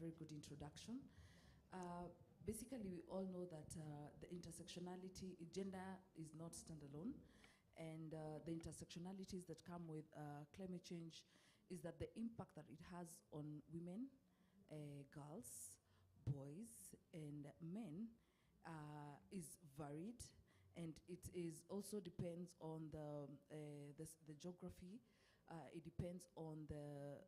very good introduction. Basically, we all know that the intersectionality, gender is not standalone, and the intersectionalities that come with climate change is that the impact that it has on women, girls, boys, and men is varied, and it is also depends on the geography. It depends on the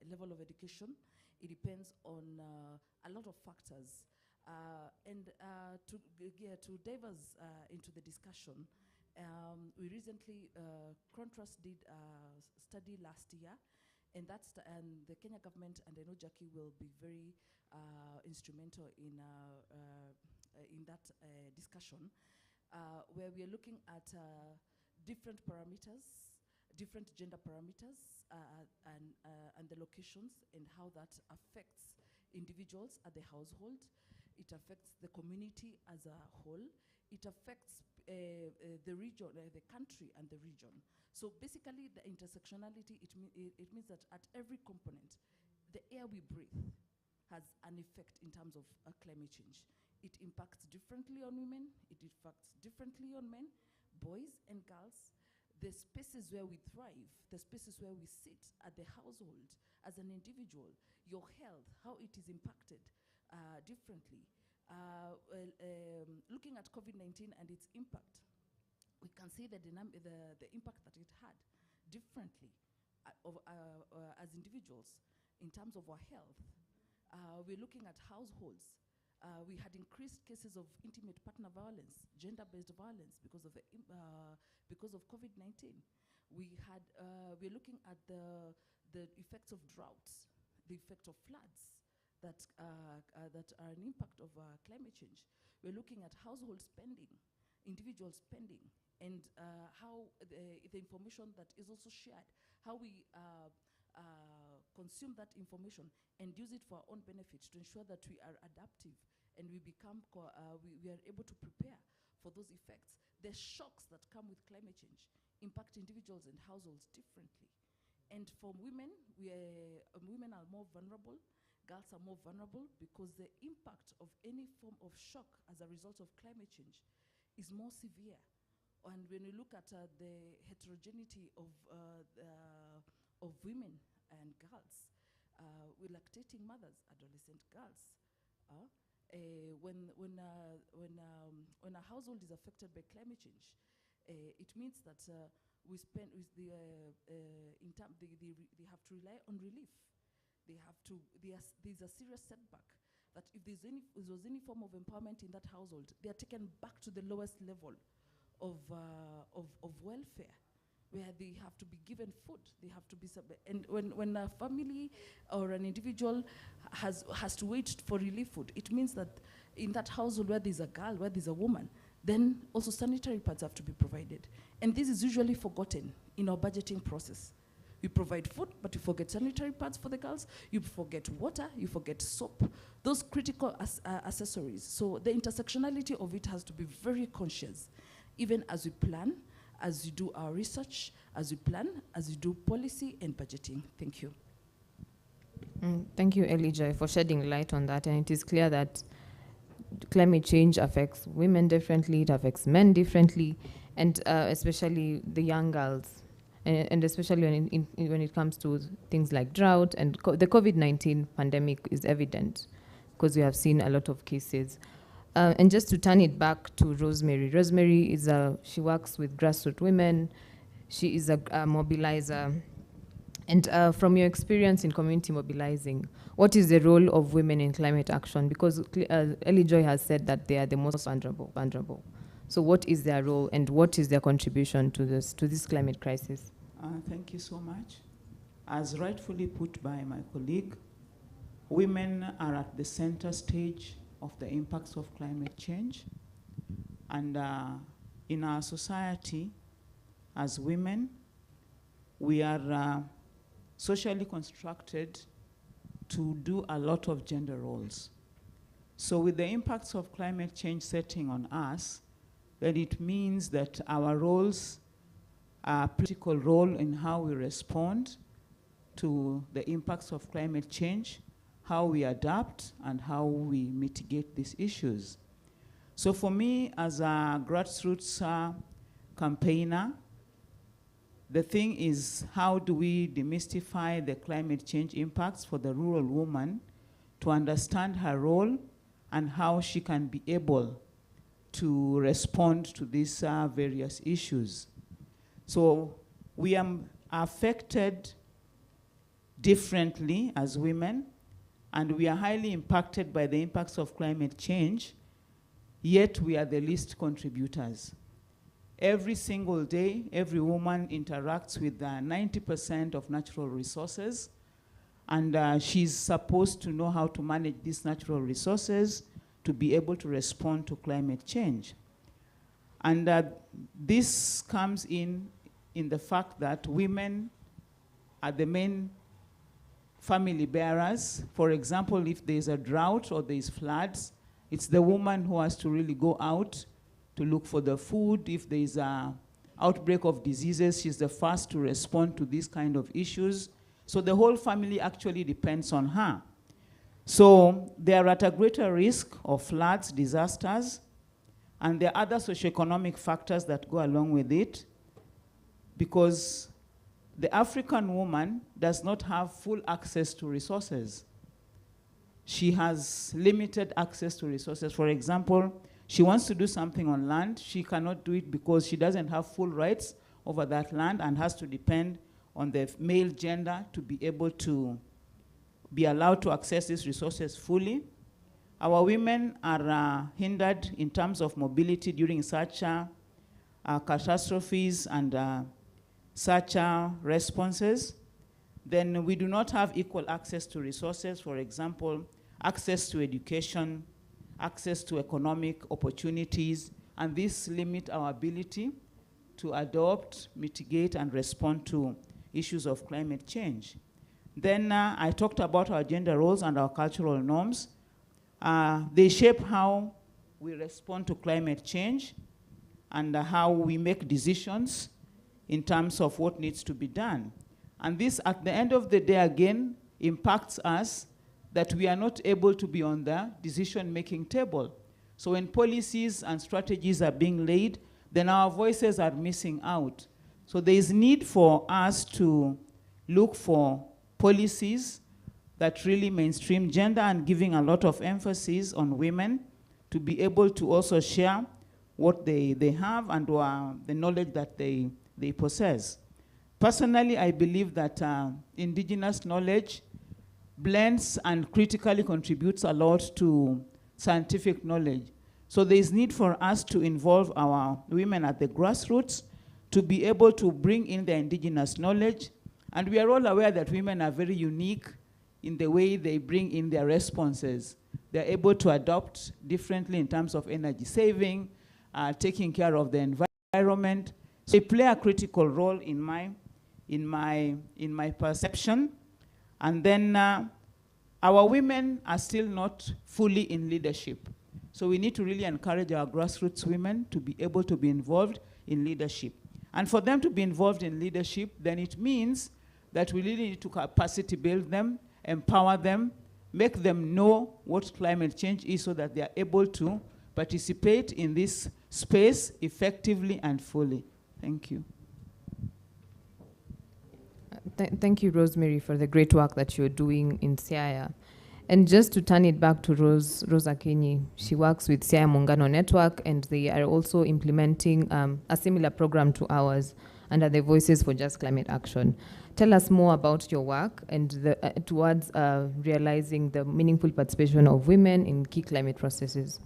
level of education. It depends on a lot of factors. To dive us into the discussion, we recently, Crawn Trust did a study last year, and the Kenya government, and I know Jackie will be very instrumental in that discussion, where we are looking at different parameters, different gender parameters, and the locations, and how that affects individuals at the household. It affects the community as a whole. It affects the region, the country and the region. So basically, the intersectionality, it means that at every component, the air we breathe has an effect in terms of climate change. It impacts differently on women. It impacts differently on men, boys and girls. The spaces where we thrive, the spaces where we sit at the household, as an individual, your health, how it is impacted differently. Looking at COVID-19 and its impact, we can see the impact that it had differently as individuals in terms of our health. We're looking at households. We had increased cases of intimate partner violence, gender-based violence because of COVID-19. We're looking at the effects of droughts, the effect of floods that are an impact of climate change. We're looking at household spending, individual spending, and how the information that is also shared, how we consume that information and use it for our own benefit to ensure that we are adaptive and we are able to prepare for those effects. The shocks that come with climate change impact individuals and households differently. And for women, women are more vulnerable, girls are more vulnerable, because the impact of any form of shock as a result of climate change is more severe. And when we look at the heterogeneity of women and girls, with lactating mothers, adolescent girls, when a household is affected by climate change, it means that they have to rely on relief. There's a serious setback that if there was any form of empowerment in that household, they are taken back to the lowest level of welfare, where they have to be given food, they have to be and when a family or an individual has to wait for relief food, it means that in that household where there's a girl, where there's a woman, then also sanitary pads have to be provided. And this is usually forgotten in our budgeting process. We provide food, but you forget sanitary pads for the girls, you forget water, you forget soap, those critical accessories. So the intersectionality of it has to be very conscious, even as we plan, as we do our research, as we plan, as we do policy and budgeting. Thank you. Thank you, Elijah, for shedding light on that. And it is clear that climate change affects women differently, it affects men differently, and especially the young girls, and especially when it comes to things like drought. And the COVID-19 pandemic is evident because we have seen a lot of cases. And just to turn it back to Rosemary. Rosemary she works with grassroots women. She is a mobilizer. And from your experience in community mobilizing, what is the role of women in climate action? Because Ellie Joy has said that they are the most vulnerable. So what is their role and what is their contribution to this climate crisis? Thank you so much. As rightfully put by my colleague, women are at the center stage of the impacts of climate change. And in our society, as women, we are socially constructed to do a lot of gender roles. So with the impacts of climate change setting on us, then it means that our roles are a critical role in how we respond to the impacts of climate change, how we adapt, and how we mitigate these issues. So for me, as a grassroots campaigner, the thing is, how do we demystify the climate change impacts for the rural woman to understand her role and how she can be able to respond to these various issues. So we are affected differently as women, and we are highly impacted by the impacts of climate change, yet we are the least contributors. Every single day, every woman interacts with 90% of natural resources, and she's supposed to know how to manage these natural resources to be able to respond to climate change. And this comes in the fact that women are the main family bearers. For example, if there's a drought or there's floods, it's the woman who has to really go out to look for the food. If there's an outbreak of diseases, she's the first to respond to these kind of issues. So the whole family actually depends on her. So they are at a greater risk of floods, disasters, and there are other socioeconomic factors that go along with it, because the African woman does not have full access to resources. She has limited access to resources. For example, she wants to do something on land. She cannot do it because she doesn't have full rights over that land and has to depend on the male gender to be able to be allowed to access these resources fully. Our women are hindered in terms of mobility during such catastrophes and such responses. Then we do not have equal access to resources. For example, access to education, access to economic opportunities, and this limit our ability to adopt, mitigate, and respond to issues of climate change. Then I talked about our gender roles and our cultural norms. They shape how we respond to climate change and how we make decisions in terms of what needs to be done. And this, at the end of the day, again, impacts us that we are not able to be on the decision-making table. So when policies and strategies are being laid, then our voices are missing out. So there is need for us to look for policies that really mainstream gender and giving a lot of emphasis on women to be able to also share what they have and the knowledge that they possess. Personally, I believe that indigenous knowledge blends and critically contributes a lot to scientific knowledge. So there is need for us to involve our women at the grassroots to be able to bring in the indigenous knowledge. And we are all aware that women are very unique in the way they bring in their responses. They're able to adopt differently in terms of energy saving, taking care of the environment. So they play a critical role in my perception. And then our women are still not fully in leadership. So we need to really encourage our grassroots women to be able to be involved in leadership. And for them to be involved in leadership, then it means that we really need to capacity build them, empower them, make them know what climate change is so that they are able to participate in this space effectively and fully. Thank you. Thank you, Rosemary, for the great work that you're doing in Siaya. And just to turn it back to Rose Akinyi, she works with Siaya Muungano Network, and they are also implementing a similar program to ours under the Voices for Just Climate Action. Tell us more about your work and towards realizing the meaningful participation of women in key climate processes.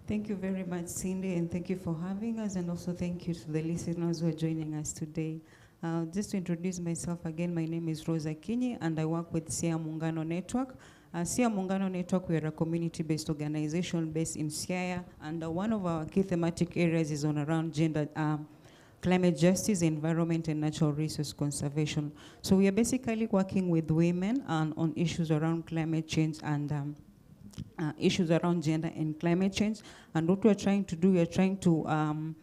Thank you very much, Cindy, and thank you for having us, and also thank you to the listeners who are joining us today. Just to introduce myself again, my name is Rose Akinyi, and I work with Siaya Muungano Network. Siaya Muungano Network, we are a community-based organization based in Siaya, and one of our key thematic areas is around gender, climate justice, environment, and natural resource conservation. So we are basically working with women on issues around climate change and issues around gender and climate change. And what we're trying to do, we are trying to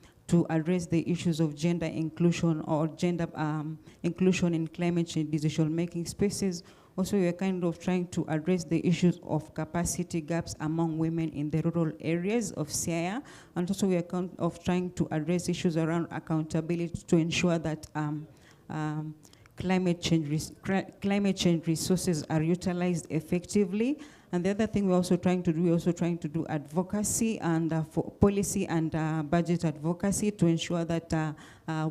address the issues of gender inclusion or gender inclusion in climate change decision-making spaces, Also, we are kind of trying to address the issues of capacity gaps among women in the rural areas of Siaya. And also, we are kind of trying to address issues around accountability to ensure that climate change resources are utilized effectively. And the other thing we're also trying to do, advocacy and for policy and budget advocacy to ensure that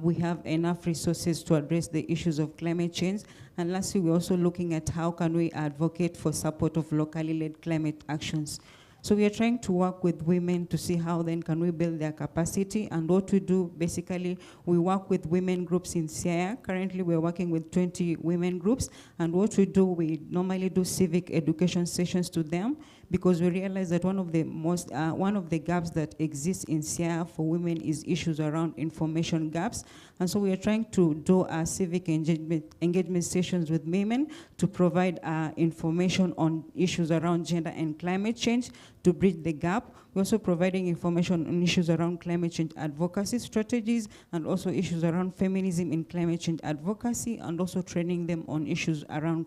we have enough resources to address the issues of climate change. And lastly, we're also looking at how can we advocate for support of locally led climate actions. So we are trying to work with women to see how then can we build their capacity. And what we do, basically, we work with women groups in Siaya. Currently, we're working with 20 women groups. And what we do, we normally do civic education sessions to them, because we realize that one of the gaps that exists in Siaya for women is issues around information gaps. And so we are trying to do civic engagement sessions with women to provide information on issues around gender and climate change to bridge the gap. We're also providing information on issues around climate change advocacy strategies, and also issues around feminism in climate change advocacy, and also training them on issues around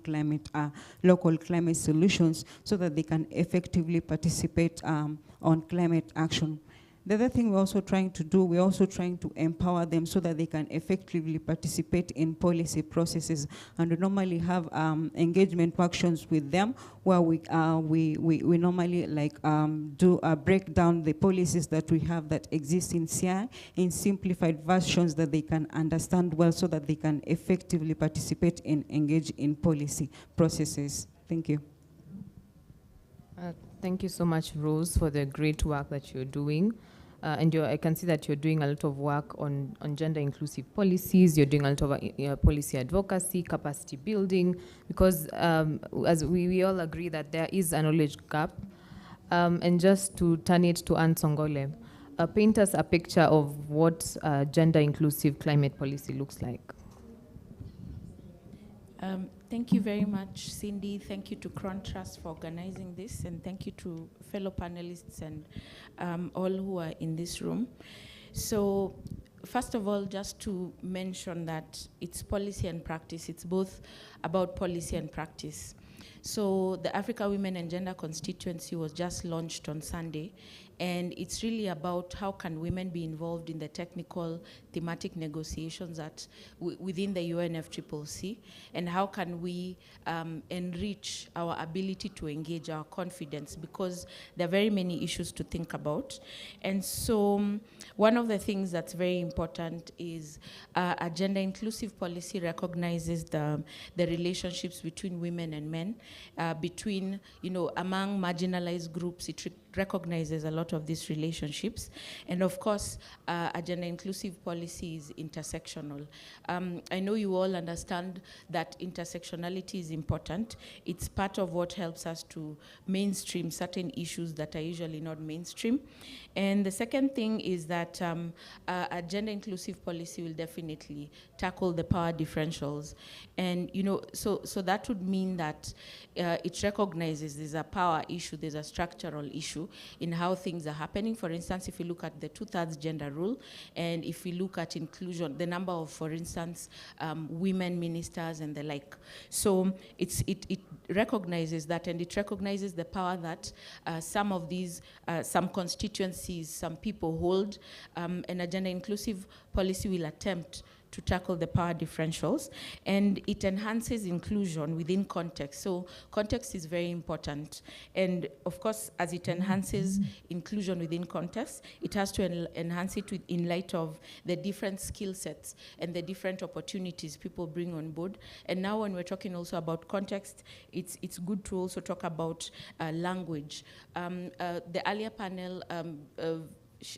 local climate solutions so that they can effectively participate on climate action. The other thing we're also trying to do, we're also trying to empower them so that they can effectively participate in policy processes. And we normally have engagement workshops with them where we normally do break down the policies that we have that exist in Siaya in simplified versions that they can understand well so that they can effectively participate and engage in policy processes. Thank you. Thank you so much, Rose, for the great work that you're doing. And I can see that you're doing a lot of work on gender-inclusive policies. You're doing a lot of policy advocacy, capacity building, because as we all agree that there is a knowledge gap. And just to turn it to Anne Songole, paint us a picture of what gender-inclusive climate policy looks like. Thank you very much, Cindy. Thank you to Crawn Trust for organizing this, and thank you to fellow panelists and all who are in this room. So, first of all, just to mention that it's policy and practice. It's both about policy and practice. So the Africa Women and Gender Constituency was just launched on Sunday, and it's really about how can women be involved in the technical thematic negotiations within the UNFCCC, and how can we enrich our ability to engage, our confidence, because there are very many issues to think about. And so one of the things that's very important is a gender inclusive policy recognizes the relationships between women and men, between, among marginalized groups. It recognizes a lot of these relationships. And of course, a gender inclusive policy is intersectional. I know you all understand that intersectionality is important. It's part of what helps us to mainstream certain issues that are usually not mainstream. And the second thing is that a gender inclusive policy will definitely tackle the power differentials. And so that would mean that it recognizes there's a power issue, there's a structural issue in how things are happening. For instance, if you look at the 2/3 gender rule, and if we look at inclusion, the number of, for instance, women ministers and the like. So it recognizes that, and it recognizes the power that some of these, some constituencies, some people hold, and a gender inclusive policy will attempt to tackle the power differentials, and it enhances inclusion within context. So context is very important. And of course, as it enhances inclusion within context, it has to enhance it in light of the different skill sets and the different opportunities people bring on board. And now when we're talking also about context, it's good to also talk about language. The earlier panel,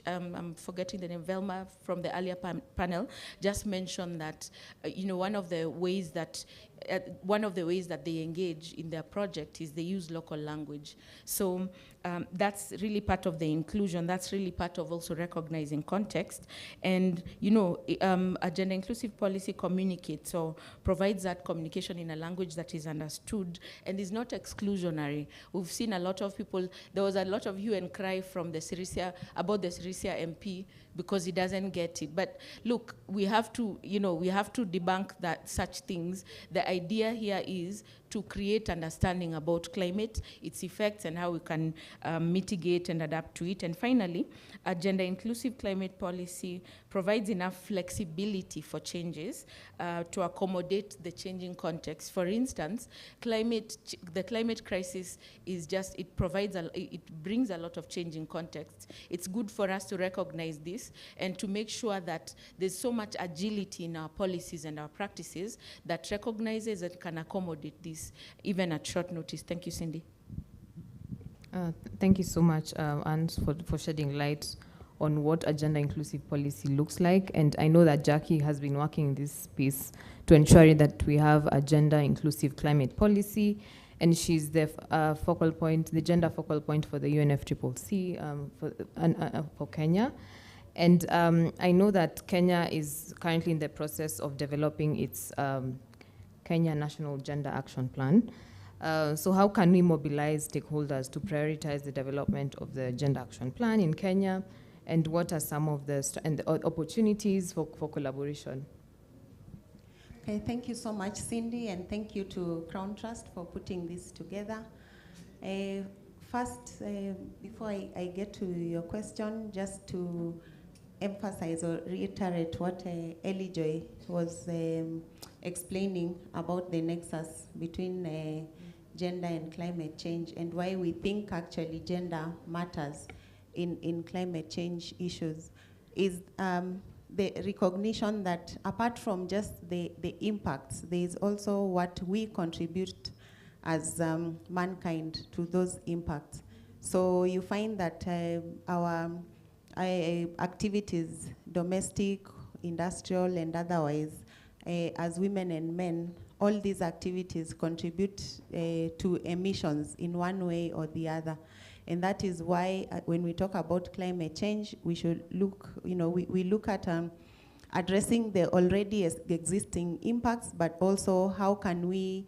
I'm forgetting the name, Velma from the earlier panel, just mentioned that, one of the ways that they engage in their project is they use local language. So that's really part of the inclusion. That's really part of also recognizing context. And, a gender inclusive policy communicates or provides that communication in a language that is understood and is not exclusionary. We've seen a lot of people, there was a lot of hue and cry from the Sirisia, about the Sirisia MP, because he doesn't get it. But look, we have to debunk such things. The idea here is to create understanding about climate, its effects, and how we can mitigate and adapt to it. And finally, a gender-inclusive climate policy provides enough flexibility for changes to accommodate the changing context. For instance, the climate crisis is just, it brings a lot of changing contexts. It's good for us to recognize this and to make sure that there's so much agility in our policies and our practices that recognizes and can accommodate this, even at short notice. Thank you, Cindy. Thank you so much, Anne, for shedding light on what a gender-inclusive policy looks like. And I know that Jackie has been working in this space to ensure that we have a gender-inclusive climate policy, and she's the focal point, the gender focal point for the UNFCCC for Kenya. And I know that Kenya is currently in the process of developing its Kenya National Gender Action Plan. So how can we mobilize stakeholders to prioritize the development of the Gender Action Plan in Kenya? And what are some of the opportunities for collaboration? Okay, thank you so much, Cindy, and thank you to Crawn Trust for putting this together. First, before I get to your question, just to emphasize or reiterate what Ellie Joy was explaining about the nexus between gender and climate change, and why we think actually gender matters in climate change issues, is the recognition that apart from just the impacts, there is also what we contribute as mankind to those impacts. So you find that our activities, domestic, industrial, and otherwise, as women and men, all these activities contribute to emissions in one way or the other. And that is why when we talk about climate change, we should look, we look at addressing the already existing impacts, but also how can we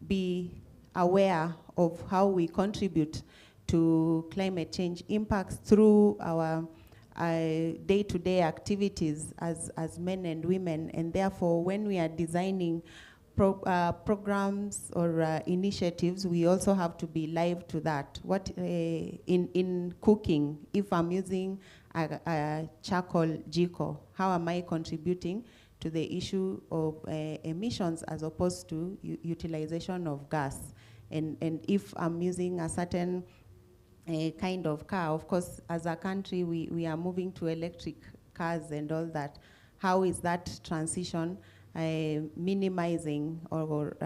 be aware of how we contribute to climate change impacts through our day-to-day activities as men and women. And therefore, when we are designing programs or initiatives, we also have to be live to that. What in cooking, if I'm using a charcoal jiko, how am I contributing to the issue of emissions as opposed to utilization of gas? And if I'm using a certain kind of car, of course, as a country, we are moving to electric cars and all that. How is that transition minimizing or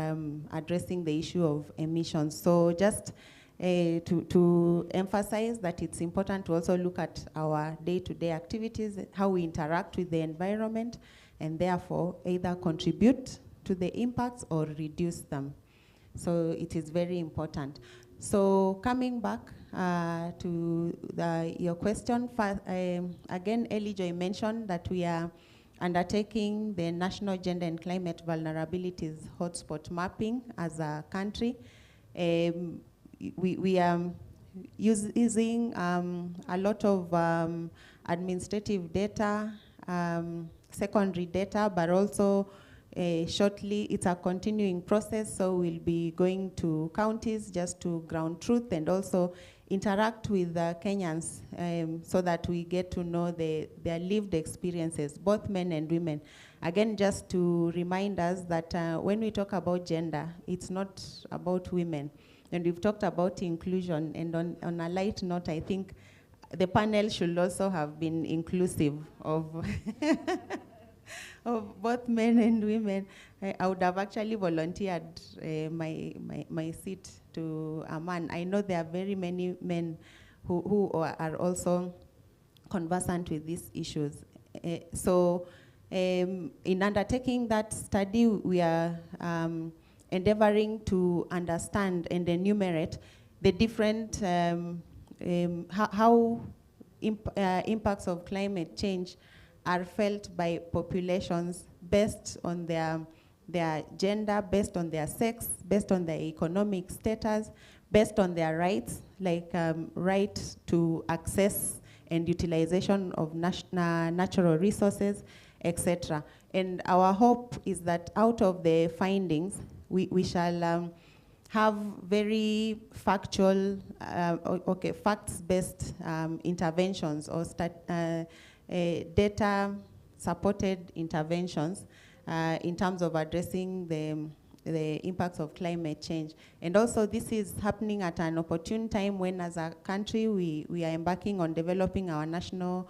addressing the issue of emissions? So just to emphasize that it's important to also look at our day-to-day activities, how we interact with the environment, and therefore either contribute to the impacts or reduce them. So it is very important. So coming back to your question, again, Ellie Joy mentioned that we are undertaking the National Gender and Climate Vulnerabilities Hotspot Mapping as a country. We are using a lot of administrative data, secondary data, but also shortly it's a continuing process, so we'll be going to counties just to ground truth and also interact with Kenyans so that we get to know their lived experiences, both men and women. Again, just to remind us that when we talk about gender, it's not about women. And we've talked about inclusion, and on a light note, I think the panel should also have been inclusive of of both men and women. I would have actually volunteered my seat to a man. I know there are very many men who are also conversant with these issues. So in undertaking that study, we are endeavoring to understand and enumerate the different how impacts of climate change are felt by populations based on their gender, based on their sex, based on their economic status, based on their rights, like right to access and utilization of natural resources, etc. And our hope is that out of the findings, we shall have very factual, facts-based interventions or data-supported interventions in terms of addressing the impacts of climate change. And also this is happening at an opportune time when as a country we are embarking on developing our national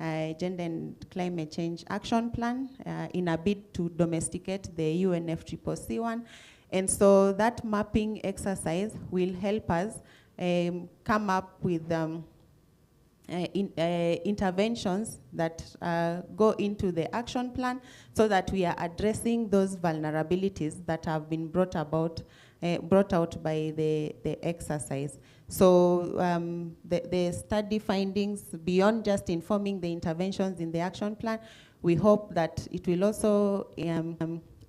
Gender and Climate Change Action Plan in a bid to domesticate the UNFCCC1. And so that mapping exercise will help us come up with interventions that go into the action plan so that we are addressing those vulnerabilities that have been brought out by the exercise. So the study findings, beyond just informing the interventions in the action plan, we hope that it will also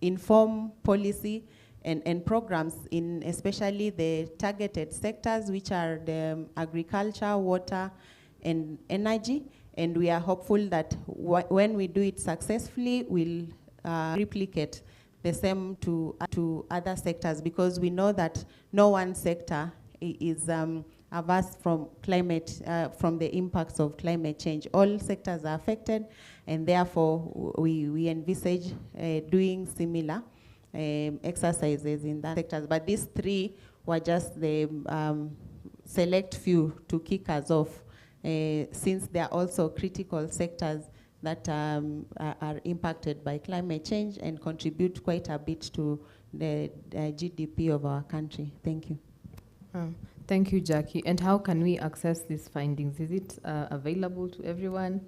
inform policy and programs in especially the targeted sectors, which are the agriculture, water, and energy. And we are hopeful that when we do it successfully, we'll replicate the same to other sectors, because we know that no one sector is averse from from the impacts of climate change. All sectors are affected, and therefore we envisage doing similar exercises in that sectors. But these three were just the select few to kick us off, since they are also critical sectors that are impacted by climate change and contribute quite a bit to the GDP of our country. Thank you. Thank you, Jackie. And how can we access these findings? Is it available to everyone?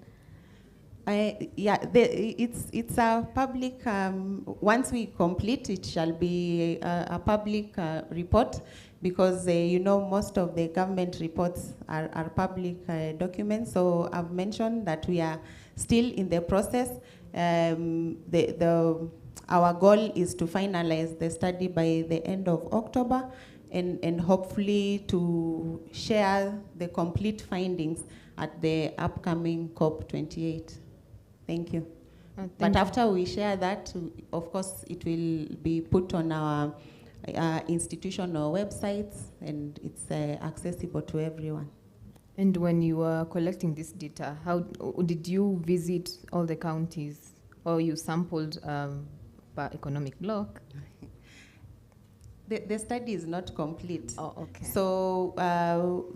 It's a public, once we complete, it shall be a public report, because you know, most of the government reports are public documents. So I've mentioned that we are still in the process. Our goal is to finalize the study by the end of October, and hopefully to share the complete findings at the upcoming COP28. Thank you. But after we share that, of course, it will be put on our institutional websites, and it's accessible to everyone. And when you were collecting this data, how did you visit all the counties, or you sampled per economic block? The study is not complete. Oh, okay. So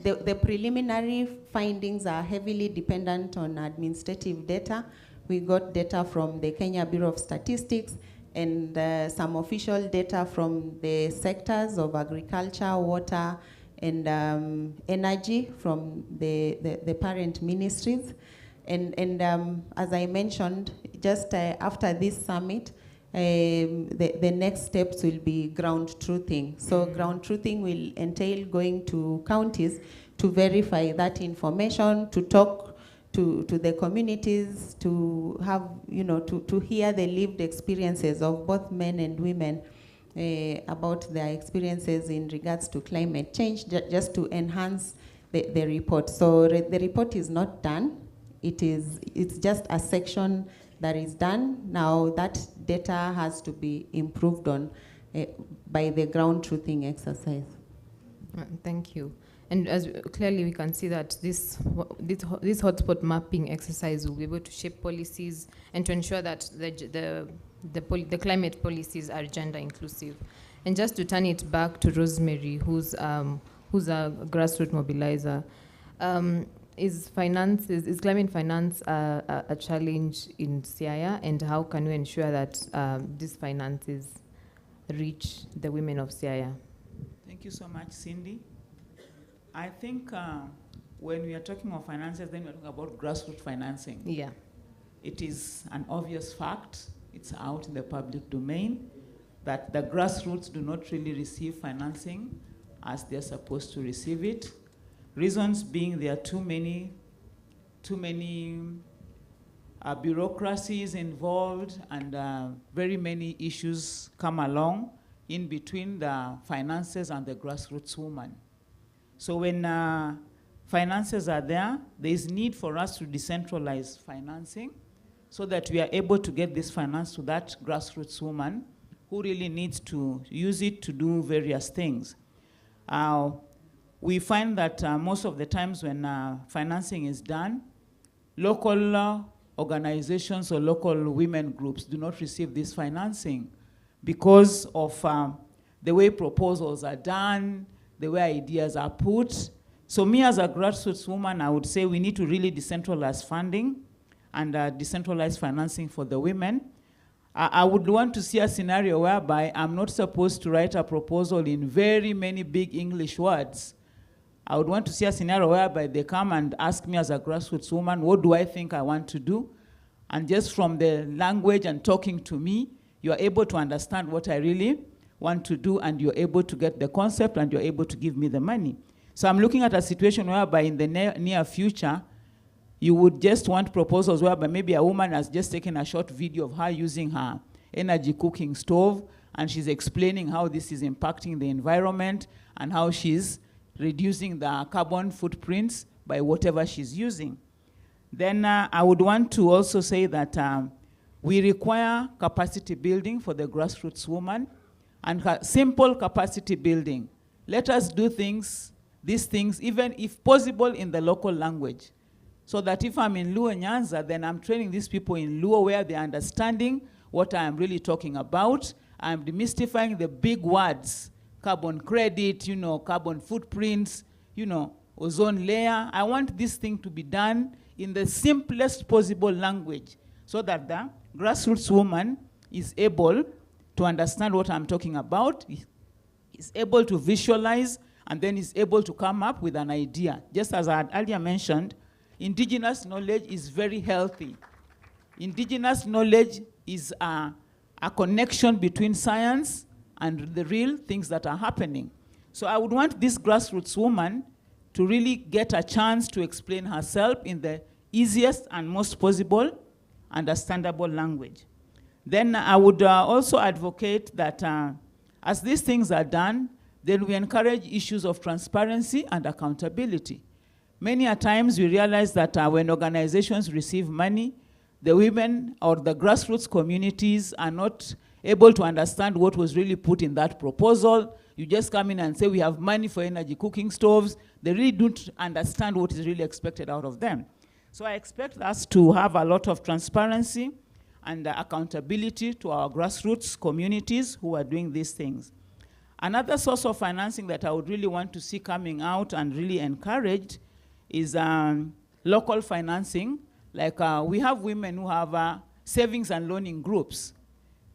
the preliminary findings are heavily dependent on administrative data. We got data from the Kenya Bureau of Statistics and some official data from the sectors of agriculture, water, and energy from the parent ministries. And as I mentioned, just after this summit, the next steps will be ground truthing. So ground truthing will entail going to counties to verify that information, to talk to the communities, to have, to hear the lived experiences of both men and women about their experiences in regards to climate change, just to enhance the report. So the report is not done. It's just a section that is done. Now that data has to be improved on by the ground truthing exercise. Thank you. And as clearly we can see that this hotspot mapping exercise will be able to shape policies and to ensure that the climate policies are gender inclusive. And just to turn it back to Rosemary, who's a grassroots mobilizer, is climate finance a challenge in Siaya, and how can we ensure that these finances reach the women of Siaya? Thank you so much, Cindy. I think when we are talking of finances, then we're talking about grassroots financing. Yeah. It is an obvious fact, it's out in the public domain, that the grassroots do not really receive financing as they're supposed to receive it. Reasons being there are too many bureaucracies involved, and very many issues come along in between the finances and the grassroots woman. So when finances are there, there is need for us to decentralize financing so that we are able to get this finance to that grassroots woman who really needs to use it to do various things. We find that most of the times when financing is done, local organizations or local women groups do not receive this financing because of the way proposals are done, the way ideas are put. So me as a grassroots woman, I would say we need to really decentralize funding and decentralize financing for the women. I would want to see a scenario whereby I'm not supposed to write a proposal in very many big English words. I would want to see a scenario whereby they come and ask me as a grassroots woman, what do I think I want to do? And just from the language and talking to me, you're able to understand what I really want to do, and you're able to get the concept, and you're able to give me the money. So I'm looking at a situation whereby in the near future, you would just want proposals whereby maybe a woman has just taken a short video of her using her energy cooking stove, and she's explaining how this is impacting the environment and how she's reducing the carbon footprints by whatever she's using. Then I would want to also say that we require capacity building for the grassroots woman, and simple capacity building. Let us do these things, even if possible in the local language. So that if I'm in Luo Nyanza, then I'm training these people in Luo where they're understanding what I'm really talking about. I'm demystifying the big words, carbon credit, carbon footprints, ozone layer. I want this thing to be done in the simplest possible language so that the grassroots woman is able to understand what I'm talking about, is able to visualize, and then is able to come up with an idea. Just as I had earlier mentioned, indigenous knowledge is very healthy. Indigenous knowledge is a connection between science and the real things that are happening. So I would want this grassroots woman to really get a chance to explain herself in the easiest and most possible understandable language. Then I would also advocate that as these things are done, then we encourage issues of transparency and accountability. Many a times we realize that when organizations receive money, the women or the grassroots communities are not able to understand what was really put in that proposal. You just come in and say, we have money for energy cooking stoves. They really don't understand what is really expected out of them. So I expect us to have a lot of transparency and accountability to our grassroots communities who are doing these things. Another source of financing that I would really want to see coming out and really encouraged is local financing. Like we have women who have savings and loaning groups.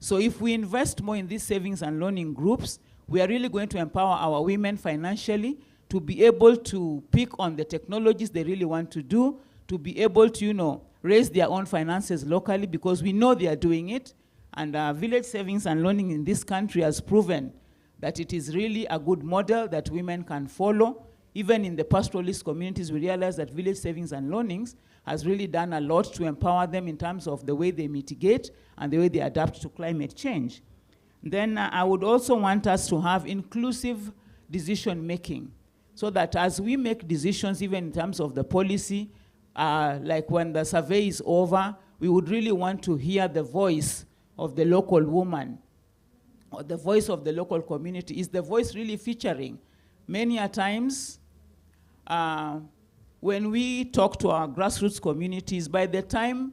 So if we invest more in these savings and loaning groups, we are really going to empower our women financially to be able to pick on the technologies they really want to do, to be able to, raise their own finances locally, because we know they are doing it. And village savings and loaning in this country has proven that it is really a good model that women can follow. Even in the pastoralist communities, we realize that village savings and loanings has really done a lot to empower them in terms of the way they mitigate and the way they adapt to climate change. Then I would also want us to have inclusive decision making, so that as we make decisions, even in terms of the policy, like when the survey is over, we would really want to hear the voice of the local woman or the voice of the local community. Is the voice really featuring? Many a times, when we talk to our grassroots communities, by the time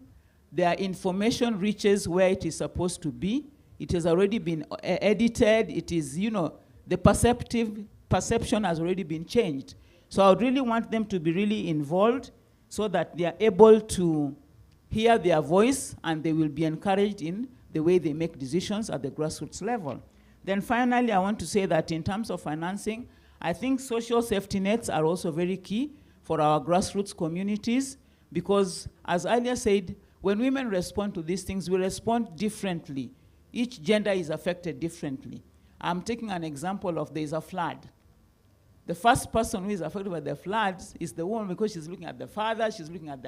their information reaches where it is supposed to be, it has already been edited. It is, the perception has already been changed. So I would really want them to be really involved so that they are able to hear their voice, and they will be encouraged in the way they make decisions at the grassroots level. Then finally, I want to say that in terms of financing, I think social safety nets are also very key for our grassroots communities, because as earlier said, when women respond to these things, we respond differently. Each gender is affected differently. I'm taking an example of there's a flood. The first person who is affected by the floods is the woman, because she's looking at the father, she's looking at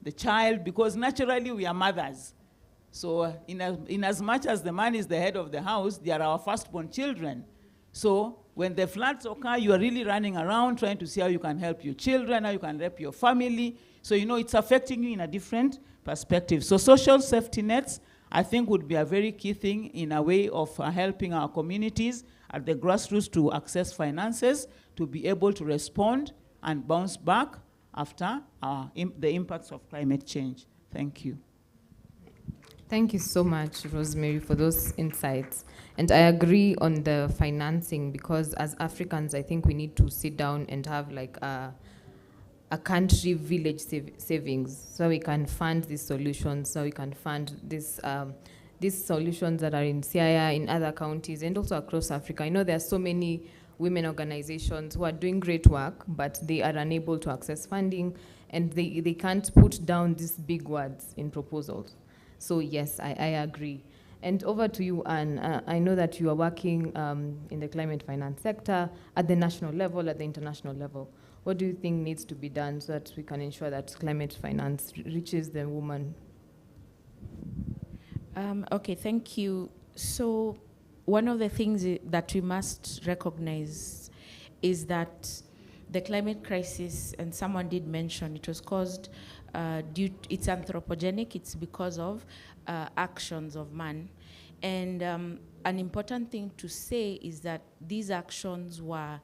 the child, because naturally we are mothers. So in as much as the man is the head of the house, they are our firstborn children. So when the floods occur, you are really running around trying to see how you can help your children, how you can help your family. So it's affecting you in a different perspective. So social safety nets I think would be a very key thing in a way of helping our communities at the grassroots to access finances, to be able to respond and bounce back after the impacts of climate change. Thank you. Thank you so much, Rosemary, for those insights. And I agree on the financing, because as Africans, I think we need to sit down and have like a country village savings, so we can fund these solutions, so we can fund these solutions that are in Siaya, in other counties, and also across Africa. I know there are so many women organizations who are doing great work, but they are unable to access funding, and they can't put down these big words in proposals. So yes, I agree. And over to you, Anne. I know that you are working in the climate finance sector at the national level, at the international level. What do you think needs to be done so that we can ensure that climate finance reaches the woman? Okay, thank you. So one of the things that we must recognize is that the climate crisis, and someone did mention, it was caused it's anthropogenic, it's because of actions of man. And an important thing to say is that these actions were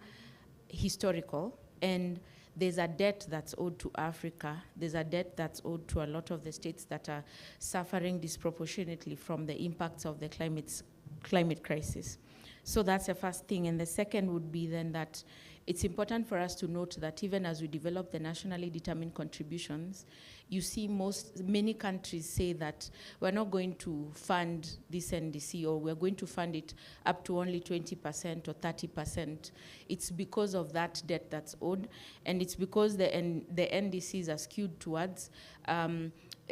historical, and there's a debt that's owed to Africa. There's a debt that's owed to a lot of the states that are suffering disproportionately from the impacts of the climate crisis. So that's the first thing. And the second would be then that it's important for us to note that even as we develop the nationally determined contributions, you see many countries say that we're not going to fund this NDC, or we're going to fund it up to only 20% or 30%. It's because of that debt that's owed, and it's because the NDCs are skewed towards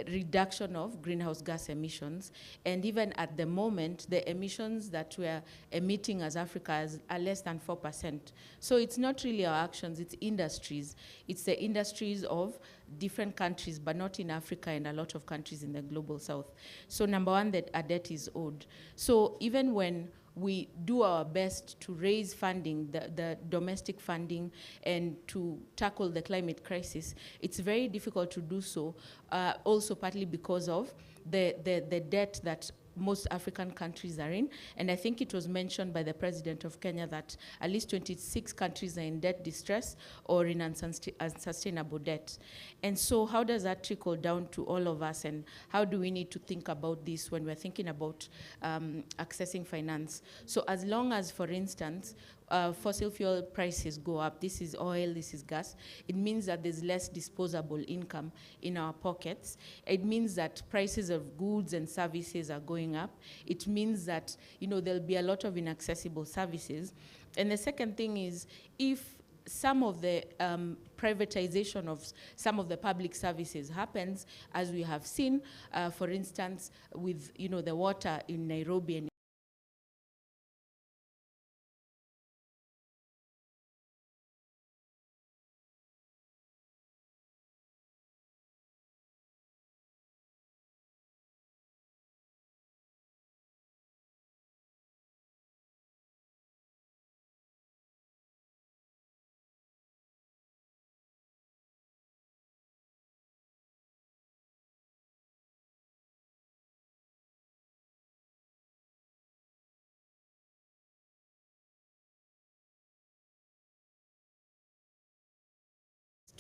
reduction of greenhouse gas emissions. And even at the moment, the emissions that we're emitting as Africa are less than 4%. So it's not really our actions, it's industries. It's the industries of different countries, but not in Africa and a lot of countries in the global south. So number one, that a debt is owed. So even when we do our best to raise funding, the domestic funding, and to tackle the climate crisis, it's very difficult to do so, also partly because of the debt that most African countries are in. And I think it was mentioned by the President of Kenya that at least 26 countries are in debt distress or in unsustainable debt. And so how does that trickle down to all of us, and how do we need to think about this when we're thinking about accessing finance? So as long as, for instance, fossil fuel prices go up, this is oil, this is gas, it means that there's less disposable income in our pockets. It means that prices of goods and services are going up. It means that, there'll be a lot of inaccessible services. And the second thing is, if some of the privatization of some of the public services happens, as we have seen, for instance, with the water in Nairobi and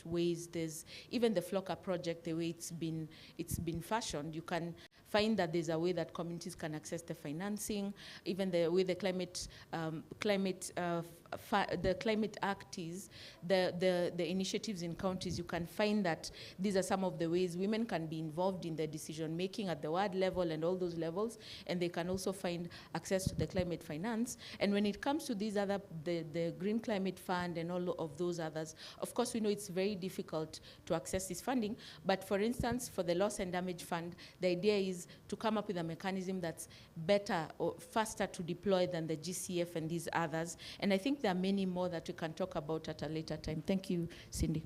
ways. There's even the Flocker project, the way it's been fashioned, you can find that there's a way that communities can access the financing. Even the way the Climate Act is, the initiatives in counties, you can find that these are some of the ways women can be involved in the decision making at the ward level and all those levels, and they can also find access to the climate finance. And when it comes to these other, the Green Climate Fund and all of those others, of course we know it's very difficult to access this funding, but for instance, for the Loss and Damage Fund, the idea is to come up with a mechanism that's better or faster to deploy than the GCF and these others. And I think there are many more that we can talk about at a later time. Thank you, Cindy.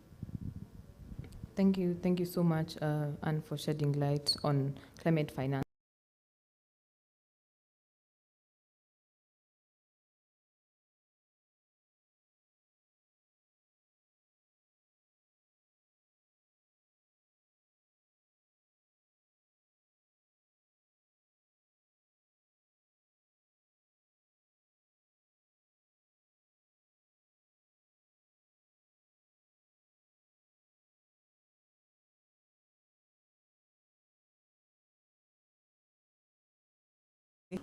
Thank you so much, Anne, for shedding light on climate finance.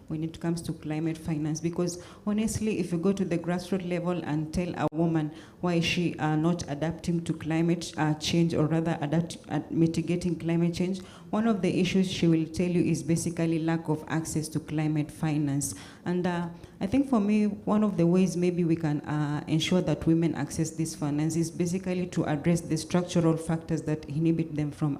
when it comes to climate finance, because honestly, if you go to the grassroots level and tell a woman why is she not adapting to climate change, or rather mitigating climate change, one of the issues she will tell you is basically lack of access to climate finance. And I think for me, one of the ways maybe we can ensure that women access this finance is basically to address the structural factors that inhibit them from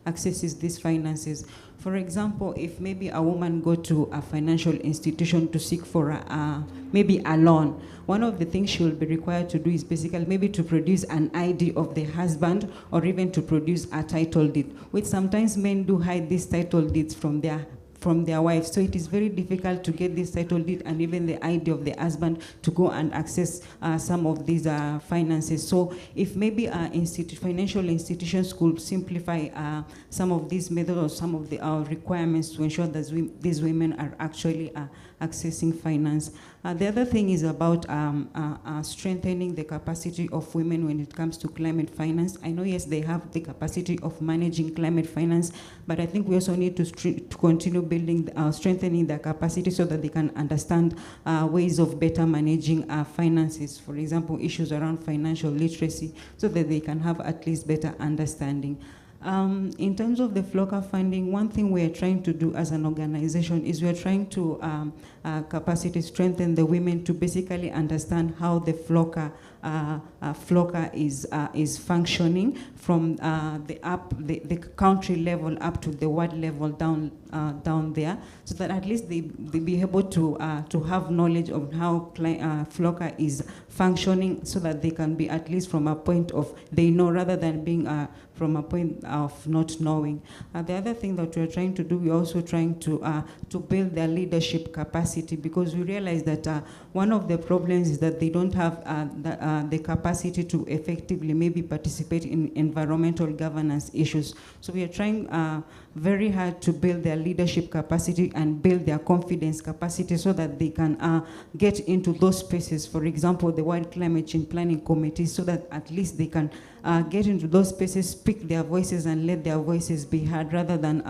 accessing these finances. For example, if maybe a woman go to a financial institution to seek for maybe a loan, one of the things she will be required to do is basically maybe to produce an ID of the husband, or even to produce a title deed, which sometimes men do hide these title deeds from their wives. So it is very difficult to get this title deed and even the ID of the husband to go and access some of these finances. So if maybe financial institutions could simplify some of these methods or some of the requirements to ensure that these women are actually accessing finance. The other thing is about strengthening the capacity of women when it comes to climate finance. I know, yes, they have the capacity of managing climate finance, but I think we also need to continue building, strengthening their capacity so that they can understand ways of better managing finances. For example, issues around financial literacy, so that they can have at least better understanding. In terms of the FLOCA funding, one thing we are trying to do as an organization is we are trying to capacity strengthen the women to basically understand how the FLOCA is functioning from the country level up to the ward level down there, so that at least they be able to have knowledge of how FLOCA is functioning, so that they can be at least from a point of they know, rather than being from a point of not knowing. The other thing that we're trying to do, we're also trying to build their leadership capacity, because we realize that one of the problems is that they don't have the capacity to effectively maybe participate in environmental governance issues. So we are trying very hard to build their leadership capacity and build their confidence capacity, so that they can get into those spaces. For example, the World Climate Change Planning Committee, so that at least they can get into those spaces, speak their voices, and let their voices be heard, rather than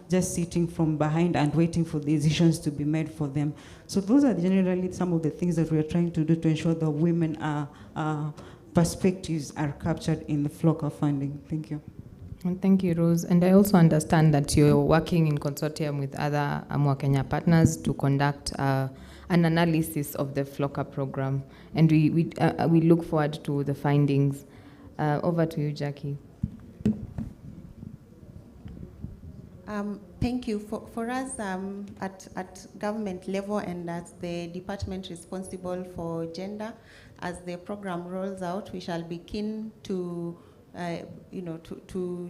just sitting from behind and waiting for decisions to be made for them. So those are generally some of the things that we are trying to do to ensure that women perspectives are captured in the FLOCA funding. Thank you. Thank you, Rose. And I also understand that you're working in consortium with other Amua Kenya partners to conduct an analysis of the FLOCA program. And we look forward to the findings. Over to you, Jackie. Thank you. For us at government level, and as the department responsible for gender, as the program rolls out, we shall be keen to to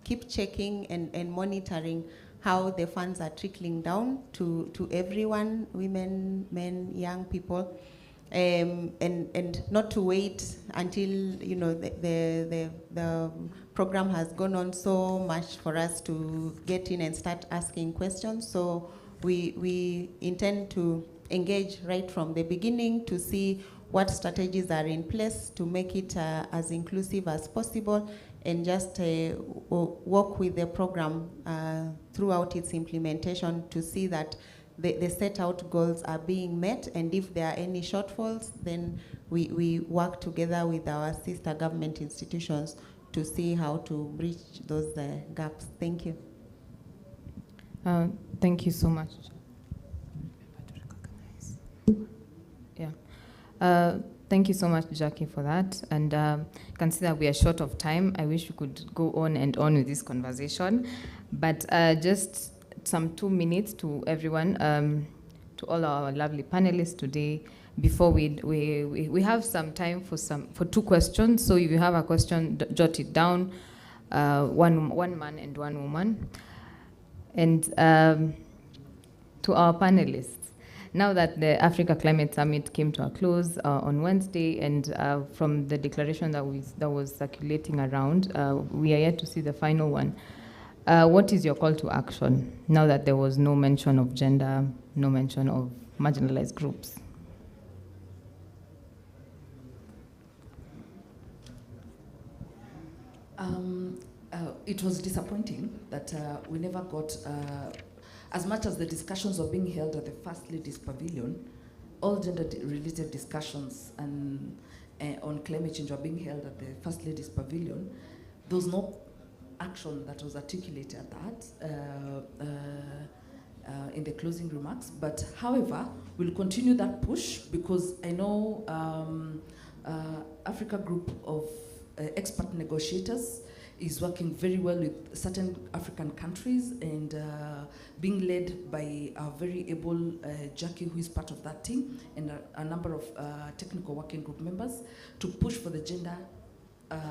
keep checking and monitoring how the funds are trickling down to everyone, women, men, young people, and not to wait until the program has gone on so much for us to get in and start asking questions. So we intend to engage right from the beginning to see what strategies are in place to make it as inclusive as possible, and just work with the program throughout its implementation to see that the set out goals are being met, and if there are any shortfalls, then we work together with our sister government institutions to see how to bridge those gaps. Thank you. Thank you so much. Yeah. Thank you so much, Jackie, for that. And consider we are short of time. I wish we could go on and on with this conversation, but just some 2 minutes to everyone, to all our lovely panelists today. Before we have some time for 2 questions. So if you have a question, jot it down. One man and one woman. And to our panelists, now that the Africa Climate Summit came to a close on Wednesday, and from the declaration that was circulating around, we are yet to see the final one. What is your call to action now that there was no mention of gender, no mention of marginalized groups? It was disappointing that we never got as much as the discussions were being held at the First Ladies Pavilion, all gender-related discussions and on climate change were being held at the First Ladies Pavilion. There was no action that was articulated at that in the closing remarks. But however, we'll continue that push because I know Africa Group of expert negotiators is working very well with certain African countries and being led by a very able Jackie, who is part of that team, and a number of technical working group members to push for the gender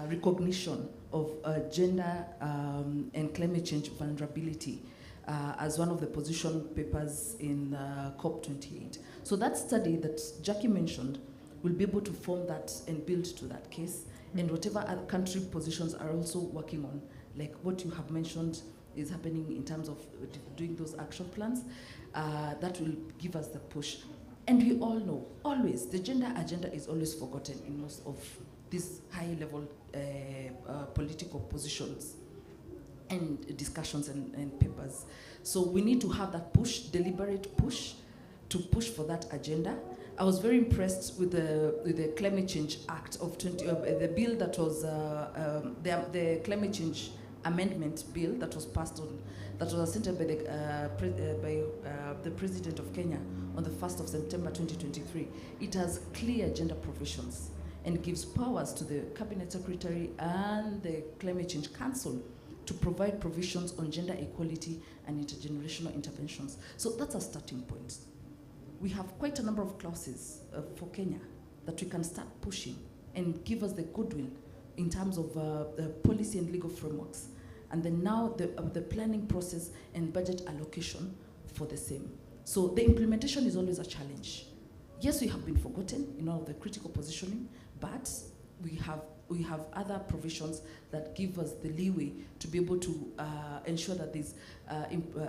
recognition of gender and climate change vulnerability as one of the position papers in COP28. So that study that Jackie mentioned will be able to form that and build to that case. And whatever other country positions are also working on, like what you have mentioned is happening in terms of doing those action plans, that will give us the push. And we all know, always, the gender agenda is always forgotten in most of these high-level political positions and discussions and papers. So we need to have that push, deliberate push, to push for that agenda. I was very impressed with the Climate Change Act of the bill that was the Climate Change Amendment Bill that was passed on, that was assented by the President of Kenya on the 1st of September 2023. It has clear gender provisions and gives powers to the Cabinet Secretary and the Climate Change Council to provide provisions on gender equality and intergenerational interventions. So that's a starting point. We have quite a number of clauses for Kenya that we can start pushing and give us the goodwill in terms of the policy and legal frameworks. And then now the planning process and budget allocation for the same. So the implementation is always a challenge. Yes, we have been forgotten in all of the critical positioning, but we have other provisions that give us the leeway to be able to ensure that there's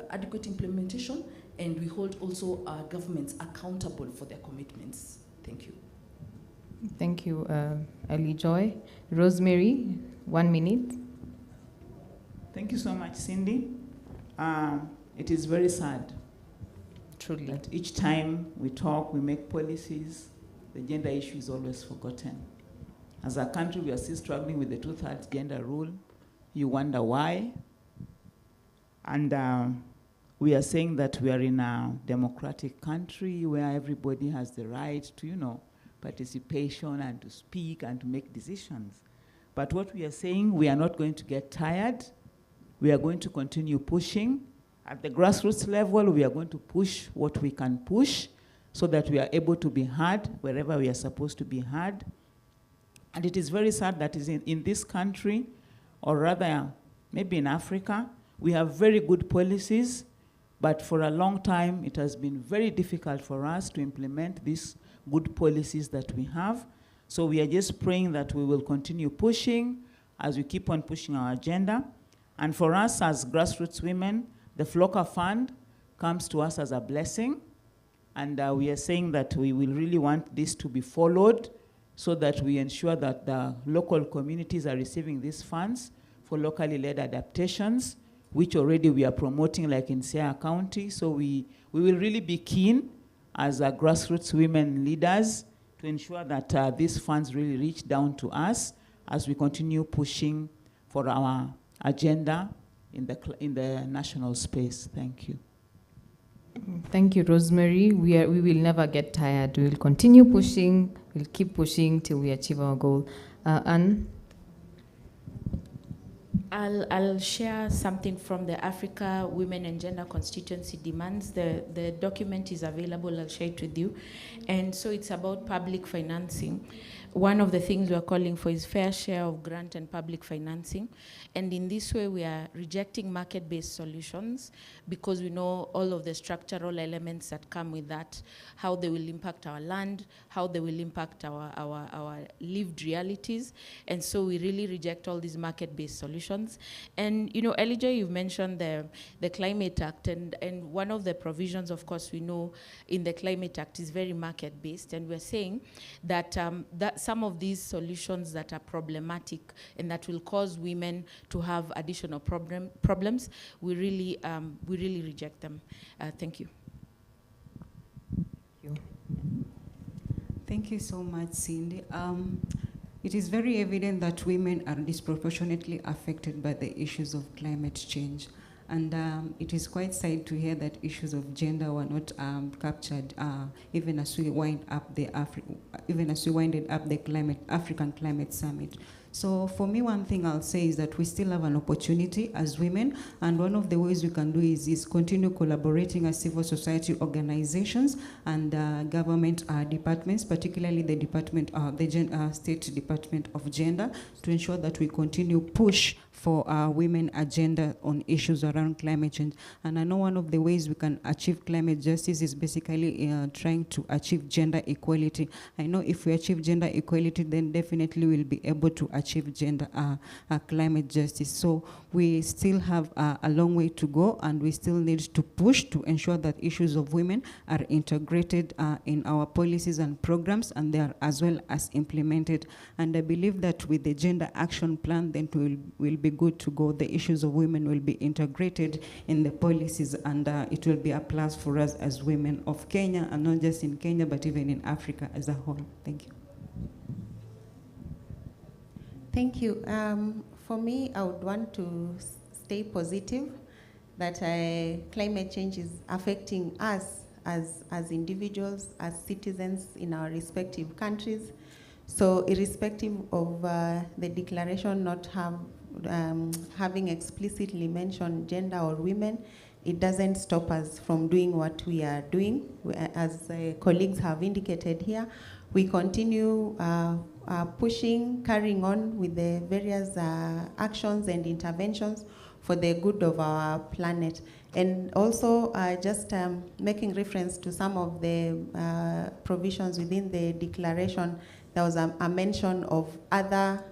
adequate implementation, and we hold also our governments accountable for their commitments. Thank you. Thank you, Ali Joy. Rosemary, 1 minute. Thank you so much, Cindy. It is very sad. Truly. That each time we talk, we make policies, the gender issue is always forgotten. As a country, we are still struggling with the 2/3 gender rule. You wonder why. And we are saying that we are in a democratic country where everybody has the right to, participation and to speak and to make decisions. But what we are saying, we are not going to get tired. We are going to continue pushing. At the grassroots level, we are going to push what we can push so that we are able to be heard wherever we are supposed to be heard. And it is very sad that in this country, or rather maybe in Africa, we have very good policies, but for a long time it has been very difficult for us to implement these good policies that we have. So we are just praying that we will continue pushing as we keep on pushing our agenda. And for us as grassroots women, the Flocker Fund comes to us as a blessing. And we are saying that we will really want this to be followed so that we ensure that the local communities are receiving these funds for locally led adaptations, which already we are promoting like in Sierra County. So we will really be keen as grassroots women leaders to ensure that these funds really reach down to us as we continue pushing for our agenda in the national space. Thank you. Thank you, Rosemary. We will never get tired. We will continue pushing. We'll keep pushing till we achieve our goal. Anne? I'll share something from the Africa Women and Gender Constituency Demands. The document is available. I'll share it with you. And so it's about public financing. One of the things we're calling for is fair share of grant and public financing. And in this way, we are rejecting market-based solutions because we know all of the structural elements that come with that, how they will impact our land, how they will impact our lived realities. And so we really reject all these market-based solutions. solutions. And, you know, Elijah, you've mentioned the Climate Act, and one of the provisions, of course, we know in the Climate Act is very market-based, and we're saying that, that some of these solutions that are problematic and that will cause women to have additional problems, we really reject them. Thank you. Thank you so much, Cindy. It is very evident that women are disproportionately affected by the issues of climate change. And it is quite sad to hear that issues of gender were not captured, even as we wind up the African Climate Summit. So for me, one thing I'll say is that we still have an opportunity as women, and one of the ways we can do is continue collaborating as civil society organizations and government departments, particularly the State Department of Gender, to ensure that we continue push for women agenda on issues around climate change. And I know one of the ways we can achieve climate justice is basically trying to achieve gender equality. I know if we achieve gender equality, then definitely we'll be able to achieve gender climate justice. So we still have a long way to go, and we still need to push to ensure that issues of women are integrated in our policies and programs, and they are as well as implemented. And I believe that with the gender action plan, then we'll be good to go. The issues of women will be integrated in the policies, and it will be a plus for us as women of Kenya, and not just in Kenya, but even in Africa as a whole. Thank you. Thank you. For me, I would want to stay positive that climate change is affecting us as individuals, as citizens in our respective countries. So irrespective of the declaration not having explicitly mentioned gender or women, it doesn't stop us from doing what we are doing. As colleagues have indicated here, we continue pushing, carrying on with the various actions and interventions for the good of our planet. And also just making reference to some of the provisions within the declaration, there was a mention of other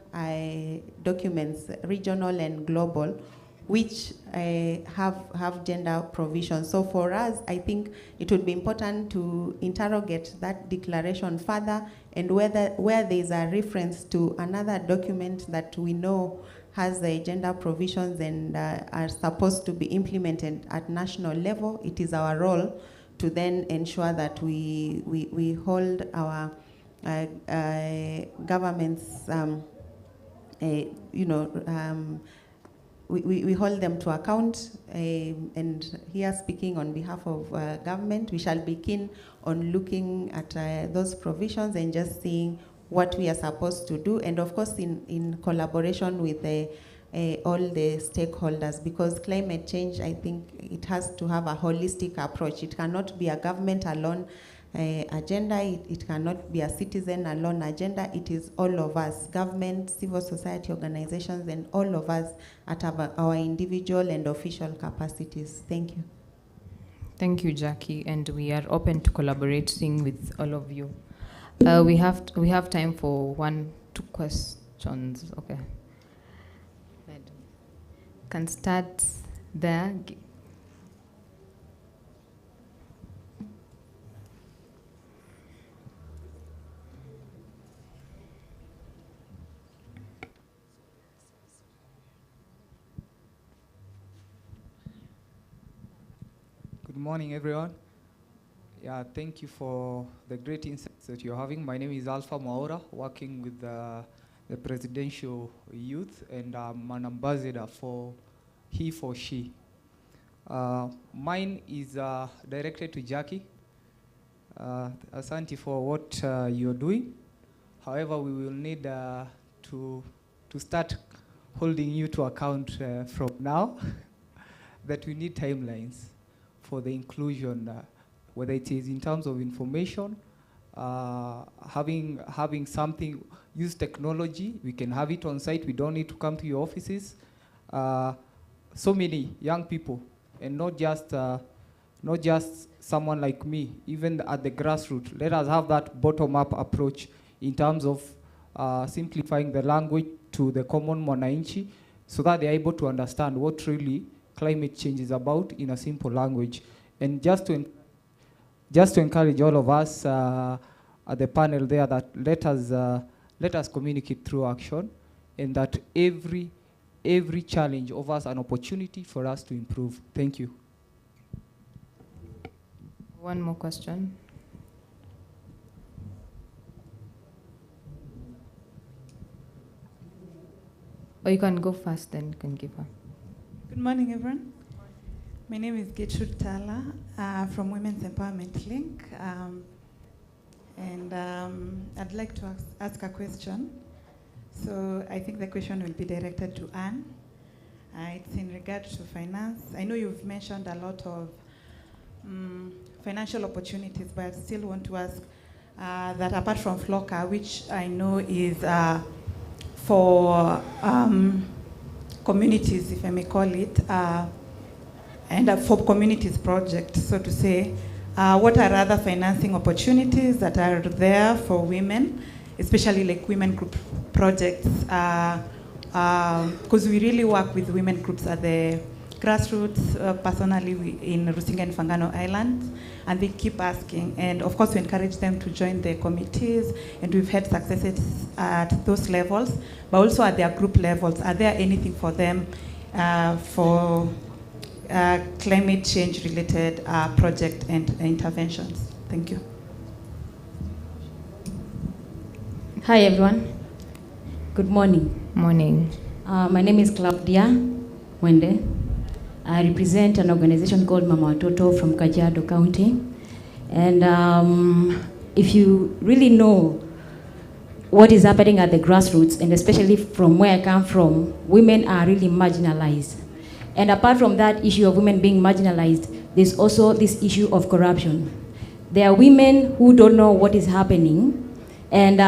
documents, regional and global, which have gender provisions. So for us, I think it would be important to interrogate that declaration further, and where there is a reference to another document that we know has the gender provisions and are supposed to be implemented at national level, it is our role to then ensure that we hold our governments, we hold them to account, and here speaking on behalf of government, we shall be keen on looking at those provisions and just seeing what we are supposed to do, and of course in collaboration with all the stakeholders, because climate change, I think it has to have a holistic approach. It cannot be a government alone agenda, it cannot be a citizen alone agenda. It is all of us, government, civil society organizations, and all of us at our individual and official capacities. Thank you. Thank you, Jackie, and we are open to collaborating with all of you. We have time for 1-2 questions. Okay. Can start there. Good morning, everyone. Yeah, thank you for the great insights that you're having. My name is Alpha Maura, working with the Presidential Youth, and I'm an ambassador for He for She. Mine is directed to Jackie. Asante for what you're doing. However, we will need to start holding you to account from now that we need timelines for the inclusion, whether it is in terms of information, having something, use technology. We can have it on site. We don't need to come to your offices. So many young people, and not just someone like me, even at the grassroots. Let us have that bottom-up approach in terms of simplifying the language to the common mwananchi, so that they are able to understand what really climate change is about in a simple language. And just to encourage all of us at the panel there, that let us communicate through action, and that every challenge offers an opportunity for us to improve. Thank you. One more question. Or you can go first, then you can give her. Good morning, everyone. My name is Gertrude Tala from Women's Empowerment Link. I'd like to ask a question. So I think the question will be directed to Anne. It's in regard to finance. I know you've mentioned a lot of financial opportunities, but I still want to ask that apart from FLOCA, which I know is for communities, if I may call it, and for communities project, so to say, what are other financing opportunities that are there for women, especially like women group projects? Because we really work with women groups at the grassroots, personally in Rusinga and Fangano Islands, and they keep asking, and of course we encourage them to join the committees, and we've had successes at those levels, but also at their group levels. Are there anything for them for climate change related project and interventions? Thank you. Hi everyone. Good morning. Morning. My name is Claudia Wende. I represent an organization called Mama Watoto from Kajiado County. And if you really know what is happening at the grassroots, and especially from where I come from, women are really marginalized. And apart from that issue of women being marginalized, there's also this issue of corruption. There are women who don't know what is happening, and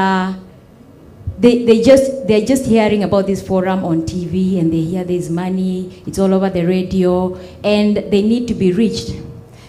they're just hearing about this forum on TV, and they hear there's money, it's all over the radio, and they need to be reached.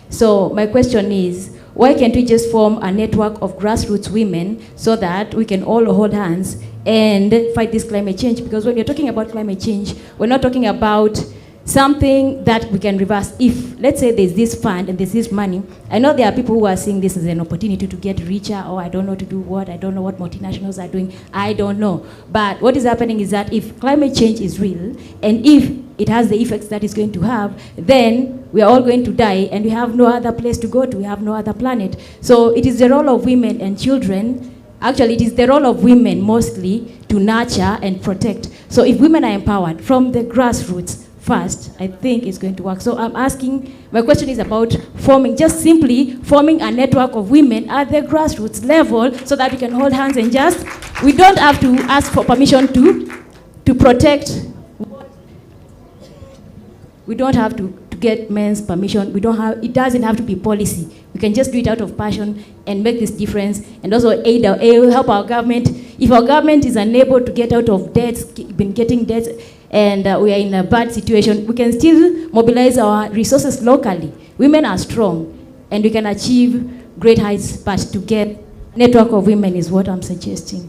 So my question is, why can't we just form a network of grassroots women so that we can all hold hands and fight this climate change? Because when you're talking about climate change, we're not talking about something that we can reverse. If, let's say, there's this fund and there's this money, I know there are people who are seeing this as an opportunity to get richer, or I don't know to do what, I don't know what multinationals are doing, I don't know. But what is happening is that if climate change is real, and if it has the effects that it's going to have, then we are all going to die, and we have no other place to go to, we have no other planet. So it is the role of women and children, actually it is the role of women mostly to nurture and protect. So if women are empowered from the grassroots first, I think it's going to work. So I'm asking, my question is about just simply forming a network of women at the grassroots level so that we can hold hands and we don't have to ask for permission to protect. We don't have to get men's permission. It doesn't have to be policy. We can just do it out of passion and make this difference, and also help our government. If our government is unable to get out of debts, been getting debts, and we are in a bad situation, we can still mobilize our resources locally. Women are strong, and we can achieve great heights, but to get network of women is what I'm suggesting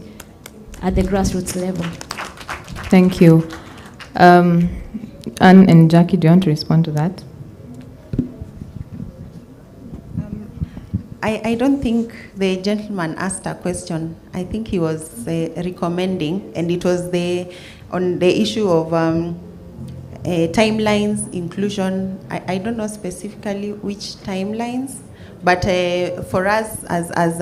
at the grassroots level. Thank you. Anne and Jackie, do you want to respond to that? I don't think the gentleman asked a question. I think he was recommending, and it was on the issue of timelines, inclusion. I don't know specifically which timelines, but for us as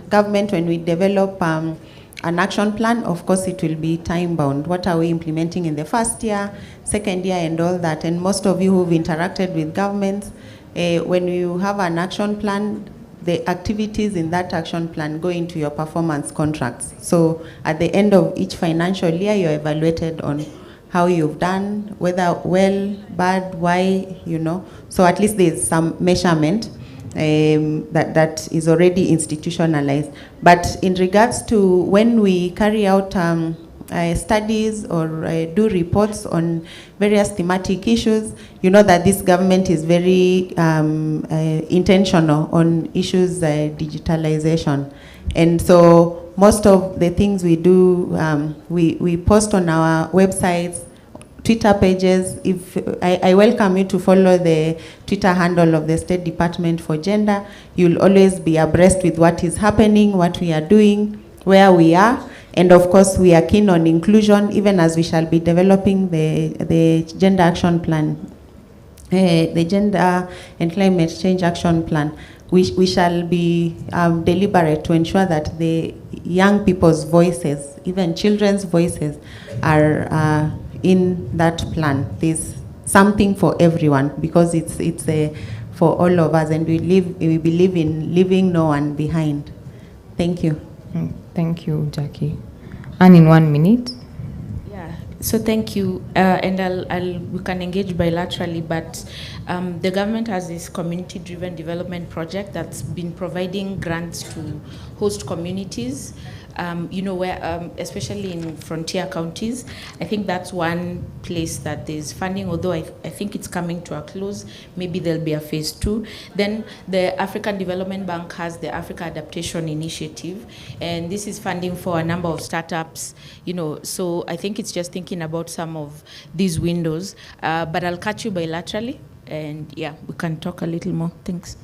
government, when we develop an action plan, of course it will be time bound. What are we implementing in the first year, second year, and all that? And most of you who've interacted with governments, when you have an action plan, the activities in that action plan go into your performance contracts. So at the end of each financial year, you're evaluated on how you've done, whether well, bad, why, So at least there's some measurement that is already institutionalized. But in regards to when we carry out studies or do reports on various thematic issues, you know that this government is very intentional on issues digitalization. And so most of the things we do, we post on our websites Twitter pages. If I welcome you to follow the Twitter handle of the State Department for Gender. You'll always be abreast with what is happening, what we are doing, where we are. And of course, we are keen on inclusion, even as we shall be developing the Gender Action Plan, the Gender and Climate Change Action Plan. We shall be deliberate to ensure that the young people's voices, even children's voices, are in that plan. There's something for everyone, because it's for all of us, and we believe in leaving no one behind. Thank you. Thank you, Jackie. And in 1 minute. Yeah, so thank you. And we can engage bilaterally, but the government has this community-driven development project that's been providing grants to host communities, where, especially in frontier counties. I think that's one place that there's funding, although I think it's coming to a close. Maybe there'll be a phase 2. Then the African Development Bank has the Africa Adaptation Initiative, and this is funding for a number of startups, so I think it's just thinking about some of these windows, but I'll catch you bilaterally, and yeah, we can talk a little more. Thanks.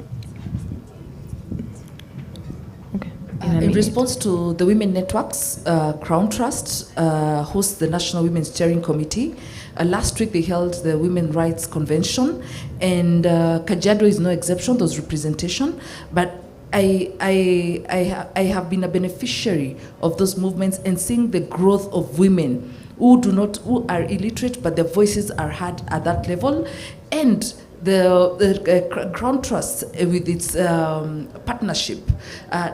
In response to the women networks, Crawn Trust hosts the National Women's Steering Committee. Last week they held the Women's Rights Convention, and Kajiado is no exception. There's representation, but I have been a beneficiary of those movements and seeing the growth of women who are illiterate, but their voices are heard at that level. And the Crawn Trust, with its partnership,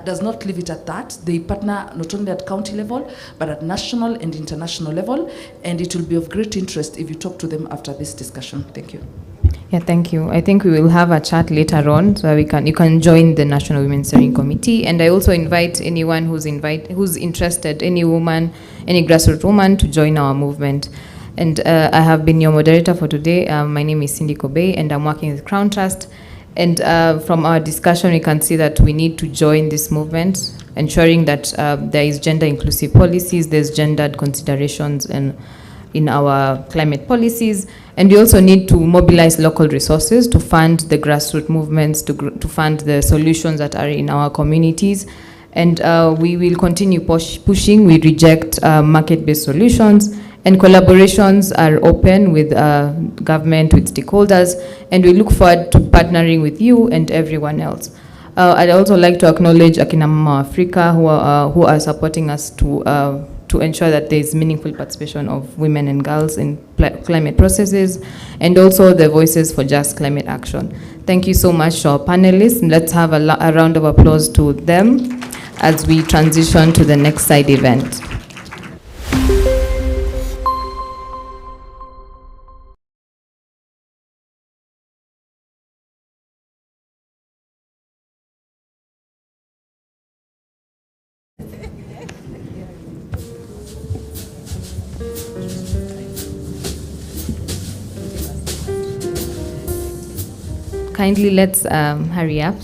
does not leave it at that. They partner not only at county level, but at national and international level, and it will be of great interest if you talk to them after this discussion. Thank you. Yeah, thank you. I think we will have a chat later on, so you can join the National Women's Steering Committee. And I also invite anyone who's interested, any woman, any grassroots woman, to join our movement. And I have been your moderator for today. My name is Cindy Kobe, and I'm working with Crawn Trust. And from our discussion, we can see that we need to join this movement, ensuring that there is gender-inclusive policies, there's gendered considerations in our climate policies. And we also need to mobilize local resources to fund the grassroots movements, to fund the solutions that are in our communities. And we will continue pushing. We reject market-based solutions. And collaborations are open with government, with stakeholders, and we look forward to partnering with you and everyone else. I'd also like to acknowledge Akina Mama Africa, who are supporting us to ensure that there is meaningful participation of women and girls in climate processes, and also the Voices for Just Climate Action. Thank you so much to our panelists. Let's have a round of applause to them as we transition to the next side event. Kindly let's hurry up.